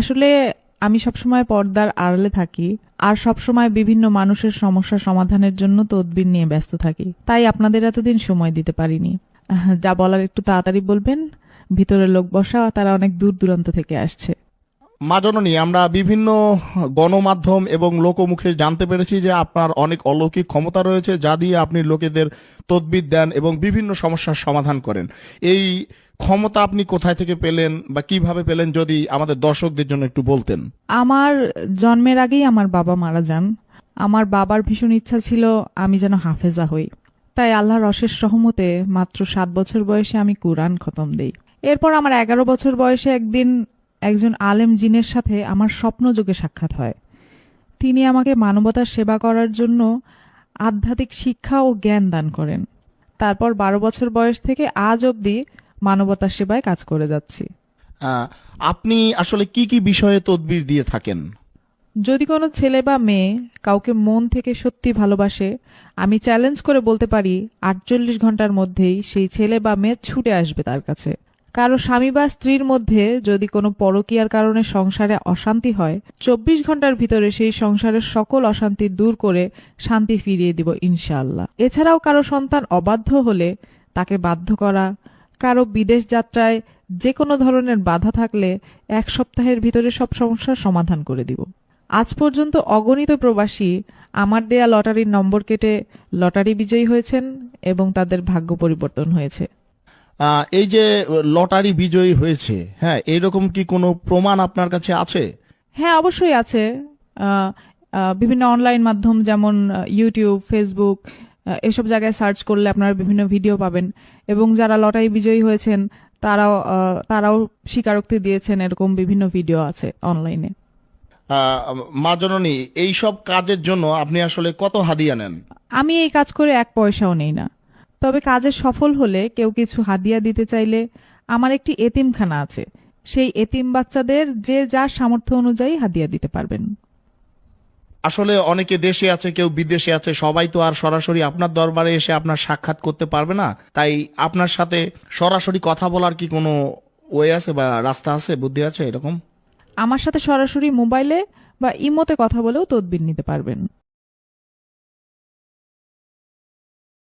আসলে আমি সবসময় পর্দার আড়ালে থাকি আর সবসময় বিভিন্ন মানুষের সমস্যা সমাধানের জন্য তদবির নিয়ে ব্যস্ত থাকি, তাই আপনাদের এতদিন সময় দিতে পারিনি। যা বলার একটু তাড়াতাড়ি বলবেন, ভিতরে লোক বসা, তারা অনেক দূর দূরান্ত থেকে আসছে। মা জননী, আমরা বিভিন্ন গণমাধ্যম এবং লোকমুখে জানতে পেরেছি যে আপনার অনেক অলৌকিক ক্ষমতা রয়েছে, যা দিয়ে আপনি লোকেদের তদবির দেন এবং বিভিন্ন সমস্যার সমাধান করেন। এই ক্ষমতা আপনি কোথায় থেকে পেলেন বা কিভাবে পেলেন, যদি আমাদের দর্শকদের জন্য একটু বলতেন। আমার জন্মের আগেই আমার বাবা মারা যান। আমার বাবার ভীষণ ইচ্ছা ছিল আমি যেন হাফেজা হই, তাই আল্লাহর অশেষ রহমতে মাত্র 7 বছর বয়সে আমি কুরআন খতম দেই। এরপর আমার 11 বছর বয়সে একদিন একজন আলেম জিনের সাথে আমার স্বপ্নযোগে সাক্ষাৎ হয়। তিনি আমাকে মানবতার সেবা করার জন্য আধ্যাত্মিক শিক্ষা ও জ্ঞান দান করেন। তারপর 12 বছর বয়স থেকে আজ অবধি মানবতার সেবায় কাজ করে যাচ্ছি। আপনি আসলে কি কি বিষয়ে তদবির দিয়ে থাকেন? যদি কোনো ছেলে বা মেয়ে কাউকে মন থেকে সত্যি ভালোবাসে, আমি চ্যালেঞ্জ করে বলতে পারি 48 ঘন্টার মধ্যেই সেই ছেলে বা মেয়ে ছুটে আসবে তার কাছে। কারো স্বামী বা স্ত্রীর মধ্যে যদি কোনো পরকীয়ার কারণে সংসারে অশান্তি হয়, 24 ঘন্টার ভিতরে সেই সংসারের সকল অশান্তি দূর করে শান্তি ফিরিয়ে দিব ইনশাআল্লাহ। এছাড়াও কারো সন্তান অবাধ্য হলে তাকে বাধ্য করা, কারো বিদেশ যাত্রায় যে কোনো ধরনের বাধা থাকলে 1 সপ্তাহের ভিতরে সব সমস্যার সমাধান করে দিব। আজ পর্যন্ত অগণিত প্রবাসী আমার দেয়া লটারির নম্বর কেটে লটারি বিজয়ী হয়েছেন এবং তাদের ভাগ্য পরিবর্তন হয়েছে। এই যে লটারি বিজয়ী হয়েছে, হ্যাঁ, এইরকম কি কোনো প্রমাণ আপনার কাছে আছে? হ্যাঁ, অবশ্যই আছে। বিভিন্ন অনলাইন মাধ্যম যেমন ইউটিউব, ফেসবুক, এসব জায়গায় সার্চ করলে আপনারা বিভিন্ন ভিডিও পাবেন এবং যারা লটারি বিজয়ী হয়েছেন তারাও স্বীকারোক্তি দিয়েছেন, এরকম বিভিন্ন ভিডিও আছে অনলাইনে। মা জননী, এইসব কাজের জন্য আপনি আসলে কত হাদিয়া নেন? আমি এই কাজ করে 1 পয়সাও নেই না। তবে কাজে সফল হলে কেউ কিছু হাদিয়া দিতে চাইলে আমার একটি এতিমখানা আছে, সেই এতিম বাচ্চাদের যে যার সামর্থ্য অনুযায়ী হাদিয়া দিতে পারবেন। আসলে অনেকে দেশে আছে, কেউ বিদেশে আছে, সবাই তো আর সরাসরি আপনার দরবারে এসে আপনার সাক্ষাৎ করতে পারবে না। তাই আপনার সাথে সরাসরি কথা বলার কি কোনো ওয়ে আছে বা রাস্তা আছে, বুদ্ধি আছে এরকম? আমার সাথে সরাসরি মোবাইলে বা ইমোতে কথা বলেও তদবির নিতে পারবেন।